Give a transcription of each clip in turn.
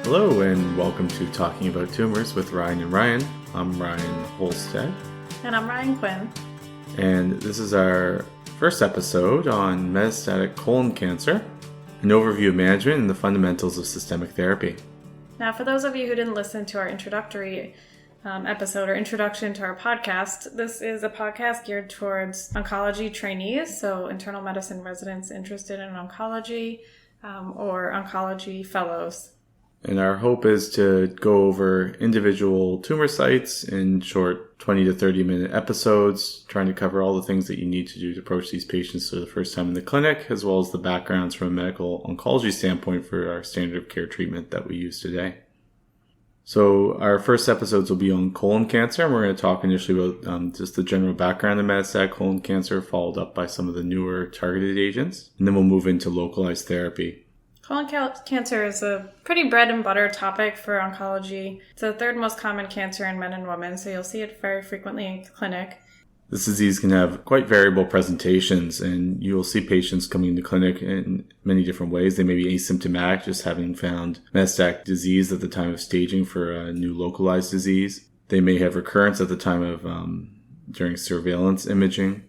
Hello and welcome to Talking About Tumors with Ryan and Ryan. I'm Ryan Holstead. And I'm Ryan Quinn. And this is our first episode on metastatic colon cancer, an overview of management and the fundamentals of systemic therapy. Now, for those of you who didn't listen to our introductory episode or introduction to our podcast, this is a podcast geared towards oncology trainees, so internal medicine residents interested in oncology or oncology fellows. And our hope is to go over individual tumor sites in short 20 to 30 minute episodes, trying to cover all the things that you need to do to approach these patients for the first time in the clinic, as well as the backgrounds from a medical oncology standpoint for our standard of care treatment that we use today. So our first episodes will be on colon cancer, and we're going to talk initially about just the general background of metastatic colon cancer, followed up by some of the newer targeted agents, and then we'll move into localized therapy. Colon cancer is a pretty bread and butter topic for oncology. It's the third most common cancer in men and women, so you'll see it very frequently in clinic. This disease can have quite variable presentations, and you will see patients coming into clinic in many different ways. They may be asymptomatic, just having found metastatic disease at the time of staging for a new localized disease. They may have recurrence at the time of during surveillance imaging.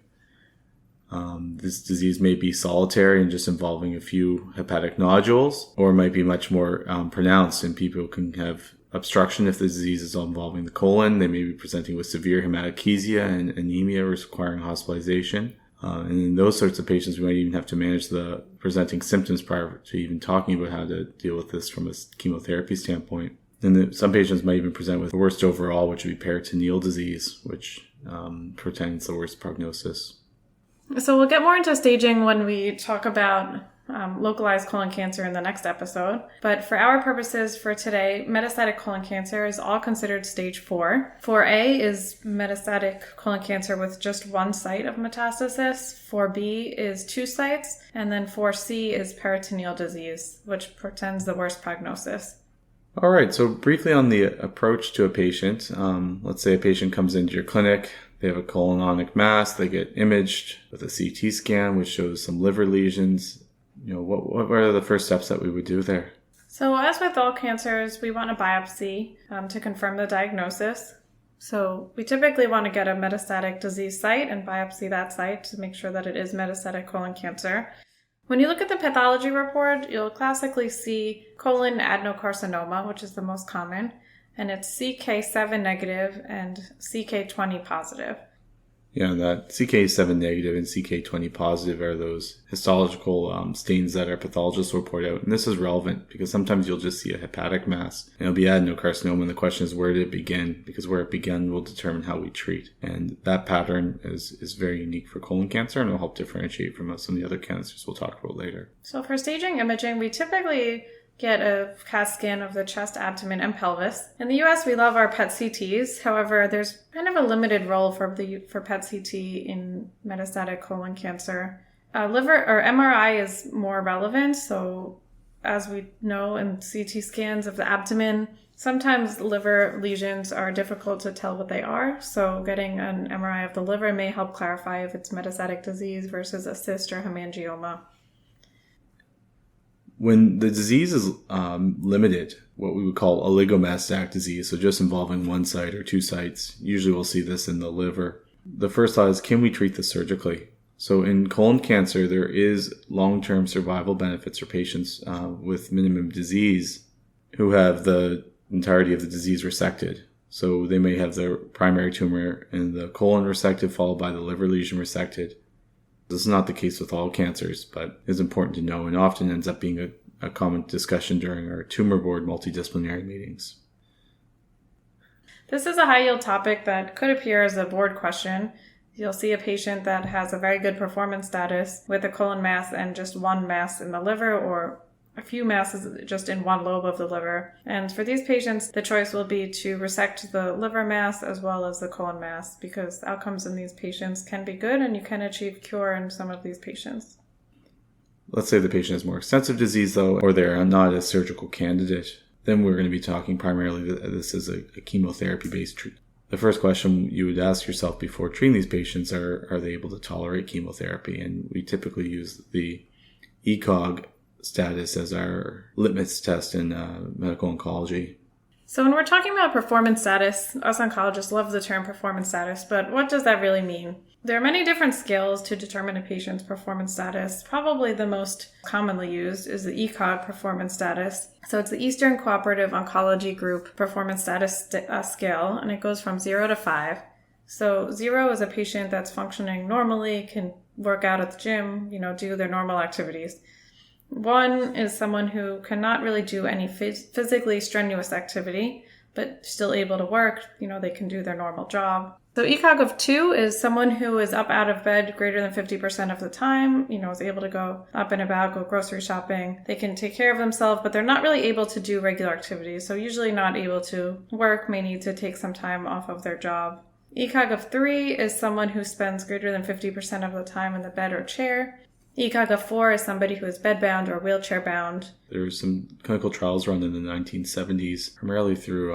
This disease may be solitary and just involving a few hepatic nodules, or might be much more pronounced, and people can have obstruction if the disease is involving the colon. They may be presenting with severe hematochezia and anemia requiring hospitalization. And in those sorts of patients, we might even have to manage the presenting symptoms prior to even talking about how to deal with this from a chemotherapy standpoint. And some patients might even present with the worst overall, which would be peritoneal disease, which portends the worst prognosis. So we'll get more into staging when we talk about localized colon cancer in the next episode. But for our purposes for today, metastatic colon cancer is all considered stage 4. 4A is metastatic colon cancer with just one site of metastasis. 4B is 2 sites. And then 4C is peritoneal disease, which portends the worst prognosis. All right, so briefly on the approach to a patient. Let's say a patient comes into your clinic. They have a colonic mass. They get imaged with a CT scan, which shows some liver lesions. What are the first steps that we would do there? So as with all cancers, we want a biopsy to confirm the diagnosis. So we typically want to get a metastatic disease site and biopsy that site to make sure that it is metastatic colon cancer. When you look at the pathology report, you'll classically see colon adenocarcinoma, which is the most common, and it's CK7 negative and CK20 positive. Yeah, that CK7 negative and CK20 positive are those histological stains that our pathologists will report out. And this is relevant because sometimes you'll just see a hepatic mass and it'll be adenocarcinoma. And the question is, where did it begin? Because where it began will determine how we treat. And that pattern is very unique for colon cancer and will help differentiate from some of the other cancers we'll talk about later. So for staging imaging, we typically get a CAT scan of the chest, abdomen, and pelvis. In the US, we love our PET CTs. However, there's kind of a limited role for PET CT in metastatic colon cancer. Liver or MRI is more relevant. So as we know in CT scans of the abdomen, sometimes liver lesions are difficult to tell what they are. So getting an MRI of the liver may help clarify if it's metastatic disease versus a cyst or hemangioma. When the disease is limited, what we would call oligometastatic disease, so just involving one site or 2 sites, usually we'll see this in the liver. The first thought is, can we treat this surgically? So in colon cancer, there is long-term survival benefits for patients with minimum disease who have the entirety of the disease resected. So they may have their primary tumor in the colon resected, followed by the liver lesion resected. This is not the case with all cancers, but it's important to know and often ends up being a common discussion during our tumor board multidisciplinary meetings. This is a high-yield topic that could appear as a board question. You'll see a patient that has a very good performance status with a colon mass and just one mass in the liver, or a few masses just in one lobe of the liver. And for these patients, the choice will be to resect the liver mass as well as the colon mass, because outcomes in these patients can be good and you can achieve cure in some of these patients. Let's say the patient has more extensive disease, though, or they're not a surgical candidate. Then we're going to be talking primarily that this is a chemotherapy-based treatment. The first question you would ask yourself before treating these patients are they able to tolerate chemotherapy? And we typically use the ECOG status as our litmus test in medical oncology. So when we're talking about performance status, us oncologists love the term performance status, but what does that really mean? There are many different scales to determine a patient's performance status. Probably the most commonly used is the ECOG performance status. So it's the Eastern Cooperative Oncology Group performance status scale, and it goes from 0 to 5. So 0 is a patient that's functioning normally, can work out at the gym, do their normal activities. 1 is someone who cannot really do any physically strenuous activity, but still able to work. They can do their normal job. So ECOG of 2 is someone who is up out of bed greater than 50% of the time, is able to go up and about, go grocery shopping. They can take care of themselves, but they're not really able to do regular activities. So usually not able to work, may need to take some time off of their job. ECOG of 3 is someone who spends greater than 50% of the time in the bed or chair. ECOG of 4 is somebody who is bedbound or wheelchair-bound. There were some clinical trials run in the 1970s, primarily through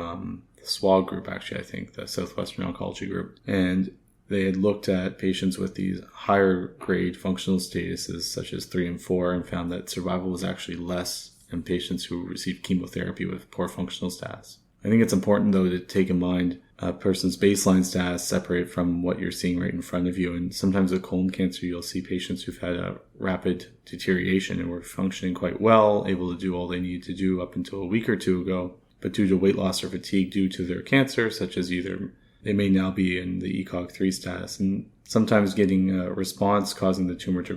the SWOG group, actually, I think, the Southwestern Oncology group. And they had looked at patients with these higher grade functional statuses, such as 3 and 4, and found that survival was actually less in patients who received chemotherapy with poor functional status. I think it's important, though, to take in mind a person's baseline status separate from what you're seeing right in front of you. And sometimes with colon cancer, you'll see patients who've had a rapid deterioration and were functioning quite well, able to do all they needed to do up until a week or two ago. But due to weight loss or fatigue due to their cancer, such as either they may now be in the ECOG 3 status, and sometimes getting a response causing the tumor to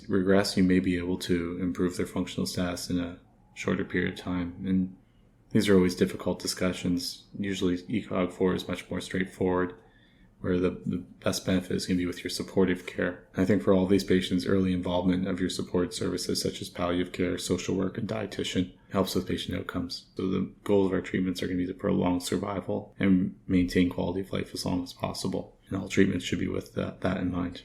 regress, you may be able to improve their functional status in a shorter period of time. And these are always difficult discussions. Usually ECOG 4 is much more straightforward, where the best benefit is going to be with your supportive care. I think for all these patients, early involvement of your support services such as palliative care, social work, and dietitian helps with patient outcomes. So the goal of our treatments are going to be to prolong survival and maintain quality of life as long as possible. And all treatments should be with that in mind.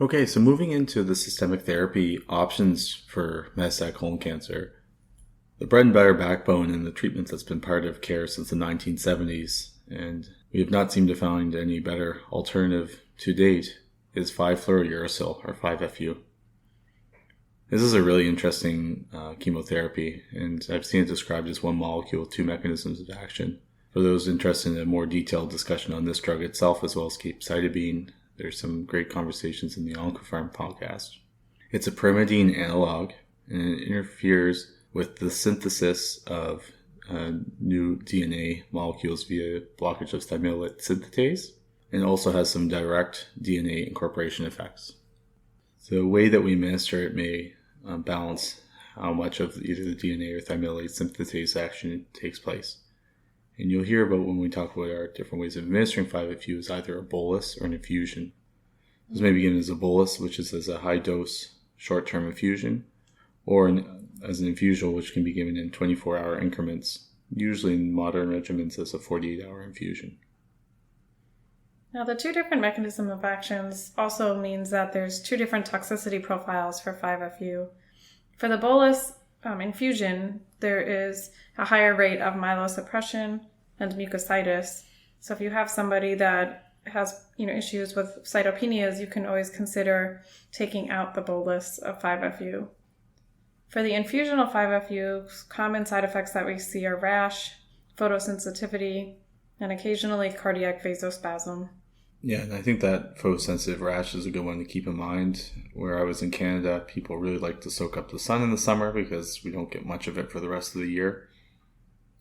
Okay, so moving into the systemic therapy options for metastatic colon cancer, the bread and butter backbone in the treatment that's been part of care since the 1970s, and we have not seemed to find any better alternative to date, is 5-fluorouracil, or 5-FU. This is a really interesting chemotherapy, and I've seen it described as one molecule with 2 mechanisms of action. For those interested in a more detailed discussion on this drug itself, as well as capecitabine, there's some great conversations in the Oncol podcast. It's a pyrimidine analog, and it interferes with the synthesis of new DNA molecules via blockage of thymidylate synthetase, and also has some direct DNA incorporation effects. So the way that we administer it may balance how much of either the DNA or thymidylate synthetase action takes place. And you'll hear about when we talk about our different ways of administering 5-FU is either a bolus or an infusion. This may be given as a bolus, which is as a high-dose short-term infusion, or as an infusion, which can be given in 24-hour increments, usually in modern regimens as a 48-hour infusion. Now, the 2 different mechanism of actions also means that there's 2 different toxicity profiles for 5-FU. For the bolus infusion, there is a higher rate of myelosuppression and mucositis. So if you have somebody that has issues with cytopenias, you can always consider taking out the bolus of 5-FU. For the infusion of 5-FU, common side effects that we see are rash, photosensitivity, and occasionally cardiac vasospasm. Yeah, and I think that photosensitive rash is a good one to keep in mind. Where I was in Canada, people really like to soak up the sun in the summer because we don't get much of it for the rest of the year.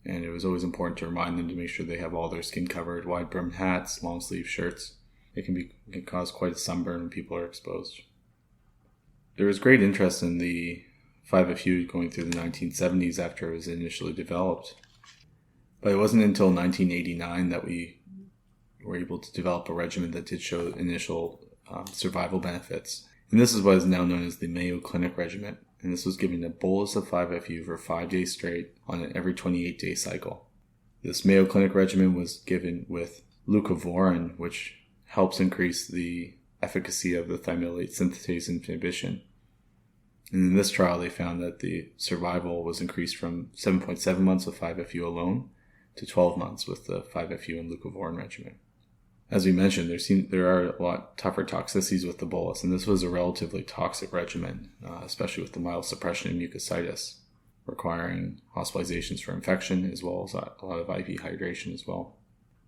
And it was always important to remind them to make sure they have all their skin covered, wide-brimmed hats, long-sleeve shirts. It can cause quite a sunburn when people are exposed. There was great interest in the 5-FU going through the 1970s after it was initially developed. But it wasn't until 1989 that we were able to develop a regimen that did show initial survival benefits. And this is what is now known as the Mayo Clinic regimen. And this was given a bolus of 5-FU for 5 days straight on an every 28-day cycle. This Mayo Clinic regimen was given with leucovorin, which helps increase the efficacy of the thymidylate synthetase inhibition. And in this trial, they found that the survival was increased from 7.7 months with 5-FU alone to 12 months with the 5-FU and leucovorin regimen. As we mentioned, there are a lot tougher toxicities with the bolus, and this was a relatively toxic regimen, especially with the myelosuppression and mucositis, requiring hospitalizations for infection as well as a lot of IV hydration as well.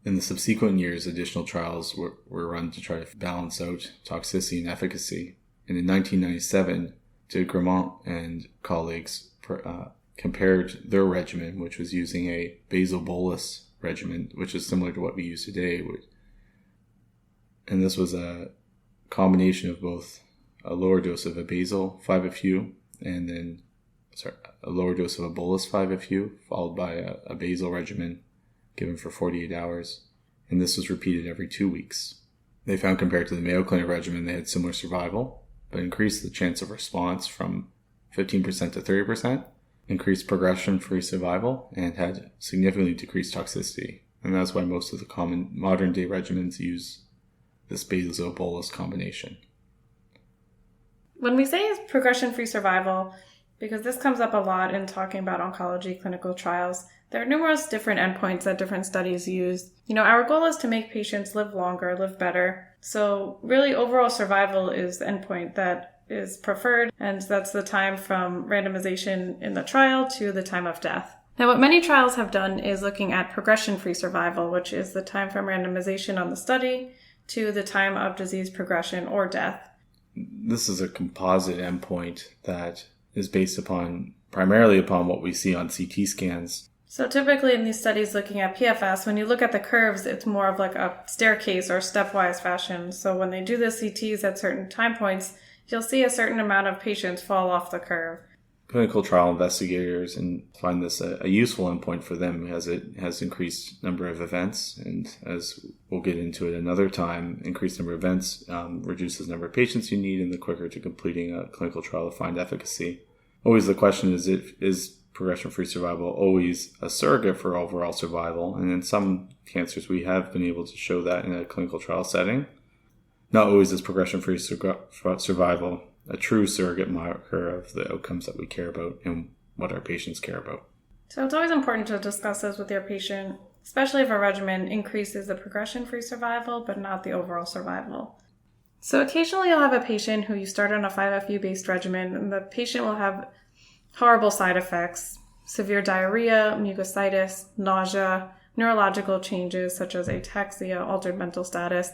In the subsequent years, additional trials were run to try to balance out toxicity and efficacy. And in 1997, de Gremont and colleagues compared their regimen, which was using a basal bolus regimen, which is similar to what we use today. And this was a combination of both a lower dose of a basal 5-FU and then a lower dose of a bolus 5-FU, followed by a basal regimen given for 48 hours. And this was repeated every 2 weeks. They found compared to the Mayo Clinic regimen, they had similar survival, but increased the chance of response from 15% to 30%, increased progression-free survival, and had significantly decreased toxicity. And that's why most of the common modern-day regimens use this basal-bolus combination. When we say progression-free survival, because this comes up a lot in talking about oncology clinical trials, there are numerous different endpoints that different studies use. Our goal is to make patients live longer, live better. So really overall survival is the endpoint that is preferred, and that's the time from randomization in the trial to the time of death. Now, what many trials have done is looking at progression-free survival, which is the time from randomization on the study to the time of disease progression or death. This is a composite endpoint that is based primarily upon what we see on CT scans. So typically in these studies looking at PFS, when you look at the curves, it's more of like a staircase or stepwise fashion. So when they do the CTs at certain time points, you'll see a certain amount of patients fall off the curve. Clinical trial investigators find this a useful endpoint for them as it has increased number of events, and as we'll get into it another time, increased number of events reduces the number of patients you need and the quicker to completing a clinical trial to find efficacy. Always the question is progression-free survival always a surrogate for overall survival? And in some cancers, we have been able to show that in a clinical trial setting. Not always is progression-free survival a true surrogate marker of the outcomes that we care about and what our patients care about. So it's always important to discuss this with your patient, especially if a regimen increases the progression-free survival, but not the overall survival. So occasionally you'll have a patient who you start on a 5-FU-based regimen, and the patient will have horrible side effects, severe diarrhea, mucositis, nausea, neurological changes such as ataxia, altered mental status,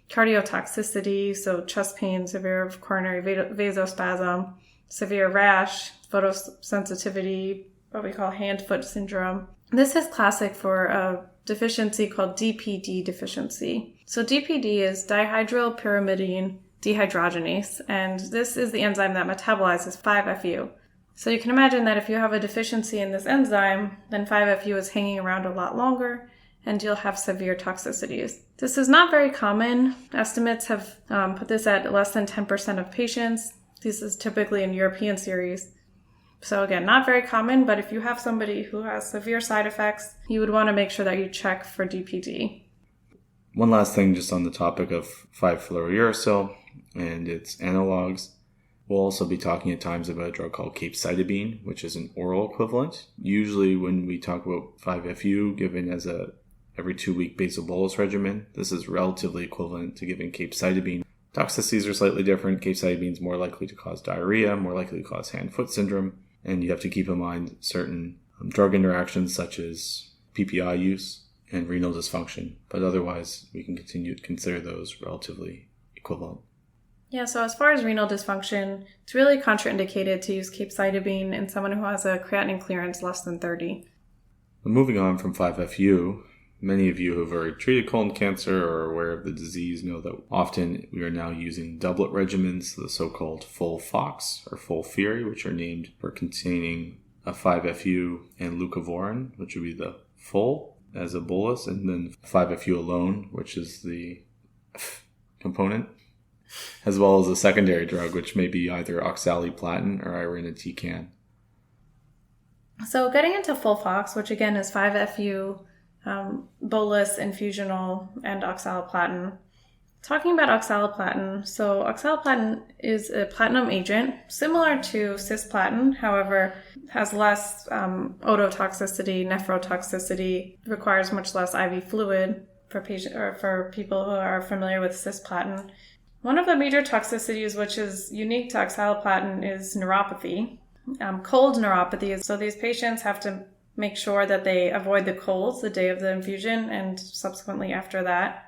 cardiotoxicity, so chest pain, severe coronary vasospasm, severe rash, photosensitivity, what we call hand-foot syndrome. This is classic for a deficiency called DPD deficiency. So DPD is dihydropyrimidine dehydrogenase, and this is the enzyme that metabolizes 5-FU. So you can imagine that if you have a deficiency in this enzyme, then 5-FU is hanging around a lot longer, and you'll have severe toxicities. This is not very common. Estimates have put this at less than 10% of patients. This is typically in European series. So again, not very common, but if you have somebody who has severe side effects, you would want to make sure that you check for DPD. One last thing just on the topic of 5-fluorouracil and its analogs. We'll also be talking at times about a drug called capecitabine, which is an oral equivalent. Usually when we talk about 5-FU given as a every 2-week basal bolus regimen, this is relatively equivalent to giving capecitabine. Toxicities are slightly different. Capecitabine is more likely to cause diarrhea, more likely to cause hand-foot syndrome, and you have to keep in mind certain drug interactions such as PPI use and renal dysfunction, but otherwise we can continue to consider those relatively equivalent. Yeah, so as far as renal dysfunction, it's really contraindicated to use capecitabine in someone who has a creatinine clearance less than 30. Moving on from 5-FU, many of you who have already treated colon cancer or are aware of the disease know that often we are now using doublet regimens, the so-called FOLFOX or FOLFIRI, which are named for containing a 5-FU and leucovorin, which would be the FOL as a bolus, and then 5-FU alone, which is the component, as well as a secondary drug, which may be either oxaliplatin or irinotecan. So getting into FOLFOX, which again is 5-FU, bolus, infusional, and oxaliplatin. Talking about oxaliplatin, so oxaliplatin is a platinum agent similar to cisplatin, however, has less ototoxicity, nephrotoxicity, requires much less IV fluid for people who are familiar with cisplatin. One of the major toxicities, which is unique to oxaliplatin, is neuropathy. Cold neuropathy. So these patients have to make sure that they avoid the colds the day of the infusion and subsequently after that.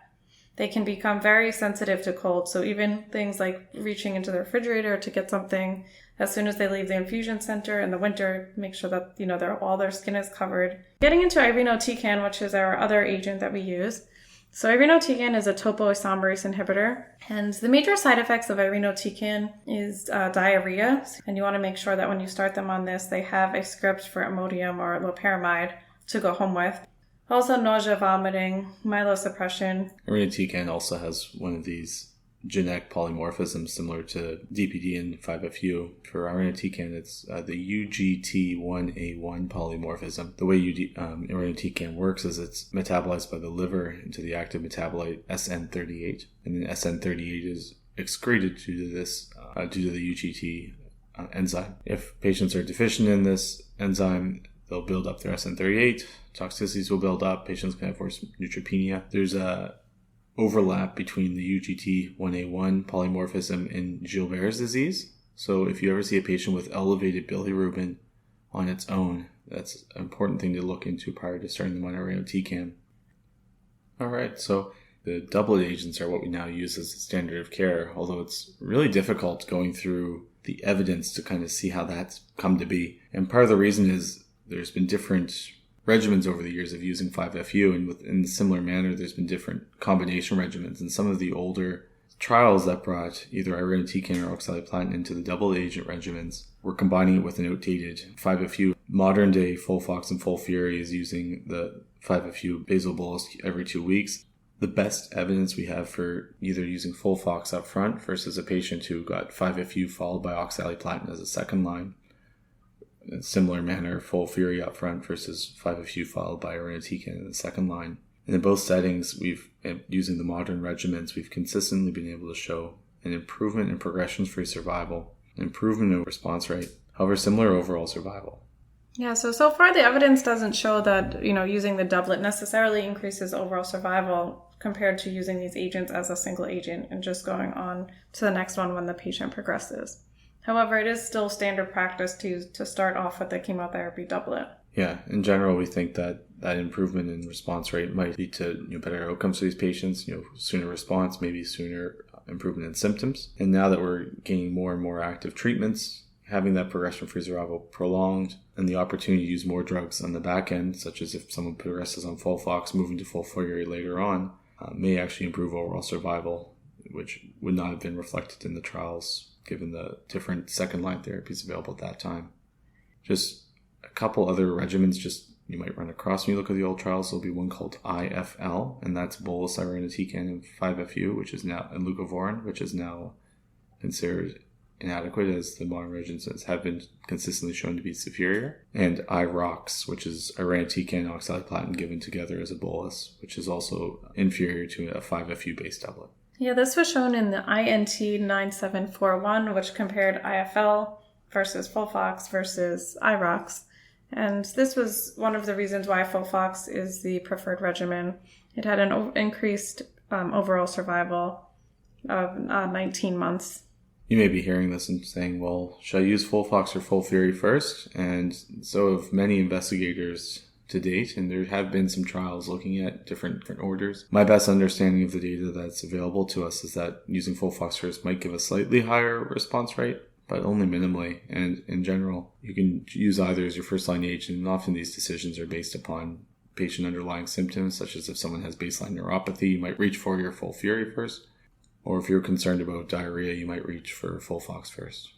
They can become very sensitive to cold. So even things like reaching into the refrigerator to get something as soon as they leave the infusion center in the winter, make sure that, all their skin is covered. Getting into irinotecan, which is our other agent that we use. So irinotecan is a topoisomerase inhibitor. And the major side effects of irinotecan is diarrhea. And you want to make sure that when you start them on this, they have a script for Imodium or loperamide to go home with. Also nausea, vomiting, myelosuppression. Irinotecan also has one of these genetic polymorphisms similar to DPD and 5FU. For irinotecan, it's the UGT1A1 polymorphism. The way irinotecan works is it's metabolized by the liver into the active metabolite SN38, and then SN38 is excreted due to the UGT enzyme. If patients are deficient in this enzyme, they'll build up their SN38, toxicities will build up, patients can have worse neutropenia. There's a overlap between the UGT1A1 polymorphism and Gilbert's disease. So if you ever see a patient with elevated bilirubin on its own, that's an important thing to look into prior to starting them on irinotecan. All right, so the doublet agents are what we now use as the standard of care, although it's really difficult going through the evidence to kind of see how that's come to be. And part of the reason is there's been different regimens over the years of using 5FU, and in a similar manner, there's been different combination regimens. And some of the older trials that brought either irinotecan or oxaliplatin into the double agent regimens were combining it with an outdated 5FU. Modern day FOLFOX and FOLFIRI is using the 5FU basal bolus every 2 weeks. The best evidence we have for either using FOLFOX up front versus a patient who got 5FU followed by oxaliplatin as a second line. In a similar manner, FOLFIRI up front versus 5FU followed by irinotecan in the second line. And in both settings, using the modern regimens, we've consistently been able to show an improvement in progression-free survival, an improvement in response rate, however, similar overall survival. Yeah, so far the evidence doesn't show that, using the doublet necessarily increases overall survival compared to using these agents as a single agent and just going on to the next one when the patient progresses. However, it is still standard practice to start off with the chemotherapy doublet. Yeah, in general, we think that improvement in response rate might lead to better outcomes for these patients, sooner response, maybe sooner improvement in symptoms. And now that we're gaining more and more active treatments, having that progression-free survival prolonged and the opportunity to use more drugs on the back end, such as if someone progresses on FOLFOX, moving to FOLFIRI later on, may actually improve overall survival, which would not have been reflected in the trials given the different second-line therapies available at that time. Just a couple other regimens you might run across when you look at the old trials. There'll be one called IFL, and that's bolus irinotecan and 5FU, and leucovorin, which is now considered inadequate as the modern regimens have been consistently shown to be superior. And IROX, which is irinotecan and oxaliplatin given together as a bolus, which is also inferior to a 5FU based doublet. Yeah, this was shown in the INT 9741, which compared IFL versus FOLFOX versus IROX. And this was one of the reasons why FOLFOX is the preferred regimen. It had an increased overall survival of 19 months. You may be hearing this and saying, well, should I use FOLFOX or FOLFIRI first? And so have many investigators to date, and there have been some trials looking at different orders. My best understanding of the data that's available to us is that using FOLFOX first might give a slightly higher response rate, but only minimally. And in general, you can use either as your first-line agent, and often these decisions are based upon patient underlying symptoms, such as if someone has baseline neuropathy, you might reach for your FOLFIRI first. Or if you're concerned about diarrhea, you might reach for FOLFOX first.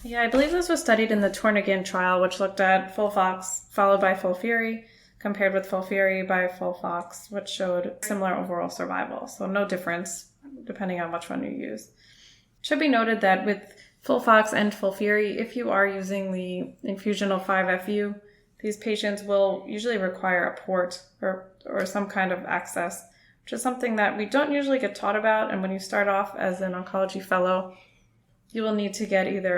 Yeah, I believe this was studied in the Tornigan trial, which looked at FOLFOX followed by FOLFIRI, compared with FOLFIRI by FOLFOX, which showed similar overall survival. So no difference depending on which one you use. It should be noted that with FOLFOX and FOLFIRI, if you are using the infusional 5FU, these patients will usually require a port or some kind of access which is something that we don't usually get taught about. And when you start off as an oncology fellow, you will need to get either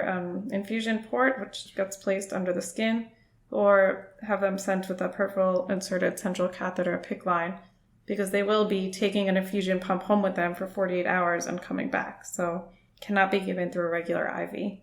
infusion port, which gets placed under the skin, or have them sent with a peripheral inserted central catheter, a PICC line, because they will be taking an infusion pump home with them for 48 hours and coming back. So cannot be given through a regular IV.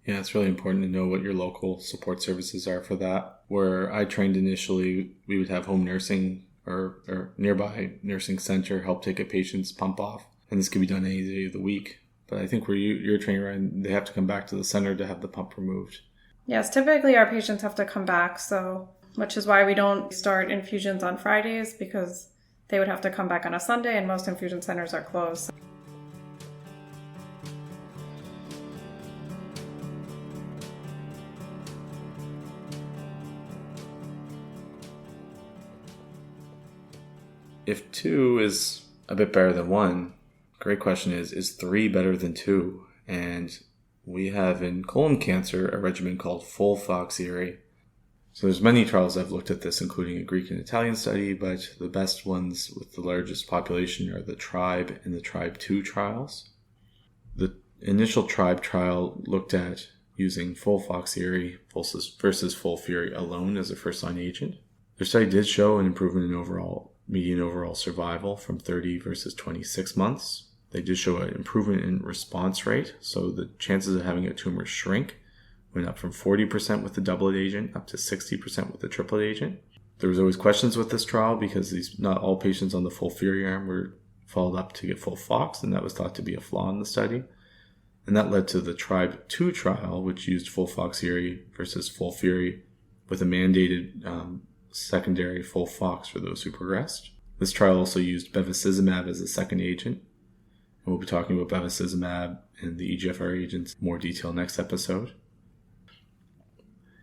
Yeah, it's really important to know what your local support services are for that. Where I trained initially, we would have home nursing or nearby nursing center help take a patient's pump off. And this can be done any day of the week. But I think where you're trained, Ryan, they have to come back to the center to have the pump removed. Yes, typically our patients have to come back, which is why we don't start infusions on Fridays, because they would have to come back on a Sunday and most infusion centers are closed. If 2 is a bit better than 1, great question is 3 better than 2? And we have in colon cancer a regimen called FOLFOXIRI. So there's many trials I've looked at this, including a Greek and Italian study, but the best ones with the largest population are the TRIBE and the TRIBE2 trials. The initial TRIBE trial looked at using FOLFOXIRI versus FOLFIRI alone as a first-line agent. Their study did show an improvement in median overall survival from 30 versus 26 months. They did show an improvement in response rate, so the chances of having a tumor shrink went up from 40% with the doublet agent up to 60% with the triplet agent. There was always questions with this trial because not all patients on the FOLFIRI arm were followed up to get FOLFOX, and that was thought to be a flaw in the study. And that led to the TRIBE2 trial, which used FOLFOXIRI versus FOLFIRI with a mandated secondary FOLFOX for those who progressed. This trial also used bevacizumab as a second agent. And we'll be talking about bevacizumab and the EGFR agents in more detail next episode.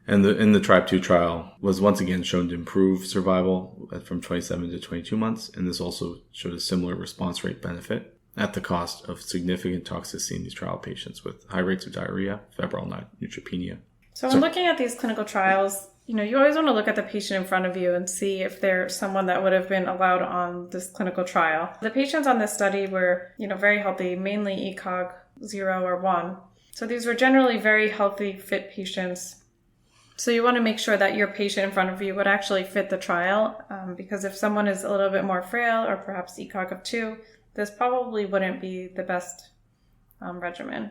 And in the TRIBE2 trial was once again shown to improve survival from 27 to 22 months. And this also showed a similar response rate benefit at the cost of significant toxicity in these trial patients with high rates of diarrhea, febrile neutropenia. So when looking at these clinical trials, you always want to look at the patient in front of you and see if they're someone that would have been allowed on this clinical trial. The patients on this study were, very healthy, mainly ECOG 0 or 1. So these were generally very healthy, fit patients. So you want to make sure that your patient in front of you would actually fit the trial, because if someone is a little bit more frail or perhaps ECOG of 2, this probably wouldn't be the best regimen.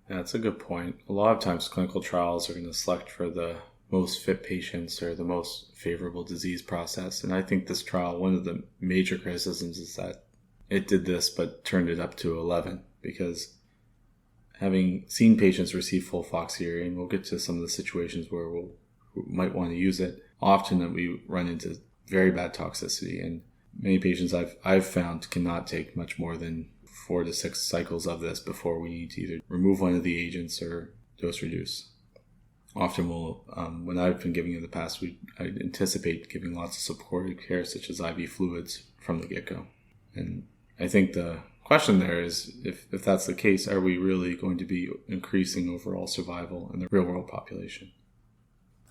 Yeah, that's a good point. A lot of times clinical trials are going to select for the most fit patients or the most favorable disease process. And I think this trial, one of the major criticisms is that it did this but turned it up to 11, because having seen patients receive FOLFOXIRI, and we'll get to some of the situations where we might want to use it, often that we run into very bad toxicity. And many patients I've found cannot take much more than 4 to 6 cycles of this before we need to either remove one of the agents or dose reduce. Often when I've been giving in the past, I anticipate giving lots of supportive care, such as IV fluids from the get-go. And I think the question there is, if that's the case, are we really going to be increasing overall survival in the real-world population?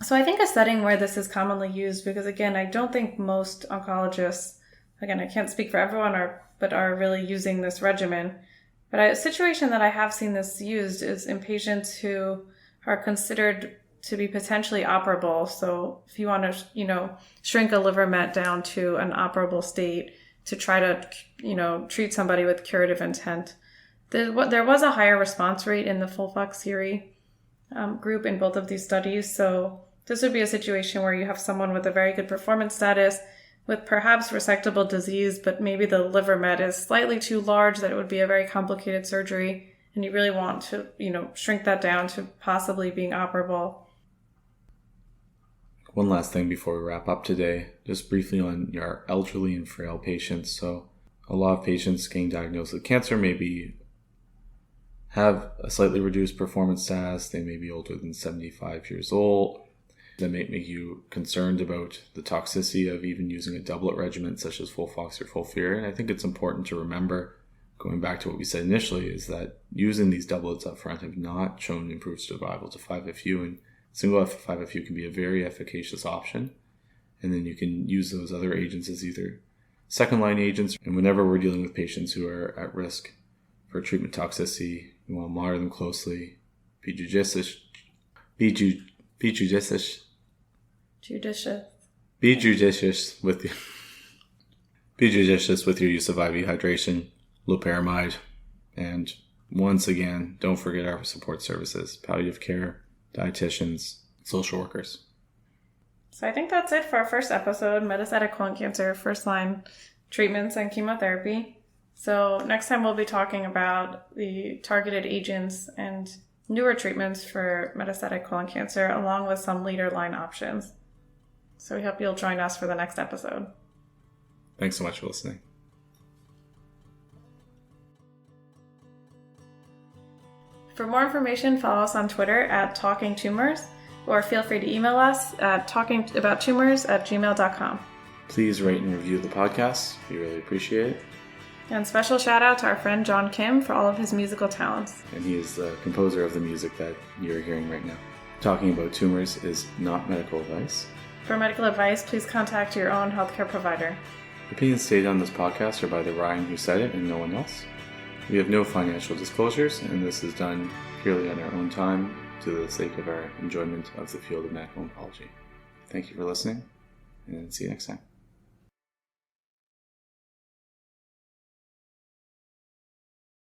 So I think a setting where this is commonly used, because again, I don't think most oncologists, again, I can't speak for everyone, but are really using this regimen. But a situation that I have seen this used is in patients who are considered to be potentially operable. So if you want to, shrink a liver met down to an operable state to try to, treat somebody with curative intent, there was a higher response rate in the FOLFOXIRI group in both of these studies. So this would be a situation where you have someone with a very good performance status with perhaps resectable disease, but maybe the liver met is slightly too large that it would be a very complicated surgery. And you really want to, shrink that down to possibly being operable. One last thing before we wrap up today, just briefly on your elderly and frail patients. So a lot of patients getting diagnosed with cancer maybe have a slightly reduced performance status. They may be older than 75 years old. That may make you concerned about the toxicity of even using a doublet regimen such as FOLFOX or FOLFIRI. And I think it's important to remember, going back to what we said initially, is that using these doublets up front have not shown improved survival to 5FU, and single 5FU can be a very efficacious option. And then you can use those other agents as either second-line agents. And whenever we're dealing with patients who are at risk for treatment toxicity, we want to monitor them closely, be judicious. Be judicious with your use of IV hydration, loperamide, and once again, don't forget our support services, palliative care, dietitians, social workers. So I think that's it for our first episode, metastatic colon cancer, first-line treatments and chemotherapy. So next time we'll be talking about the targeted agents and newer treatments for metastatic colon cancer, along with some later line options. So we hope you'll join us for the next episode. Thanks so much for listening. For more information, follow us on Twitter at Talking Tumors, or feel free to email us at talkingabouttumors@gmail.com. Please rate and review the podcast. We really appreciate it. And special shout out to our friend John Kim for all of his musical talents. And he is the composer of the music that you're hearing right now. Talking About Tumors is not medical advice. For medical advice, please contact your own healthcare provider. Opinions stated on this podcast are by the Ryan who said it and no one else. We have no financial disclosures, and this is done purely on our own time to the sake of our enjoyment of the field of medical oncology. Thank you for listening, and see you next time.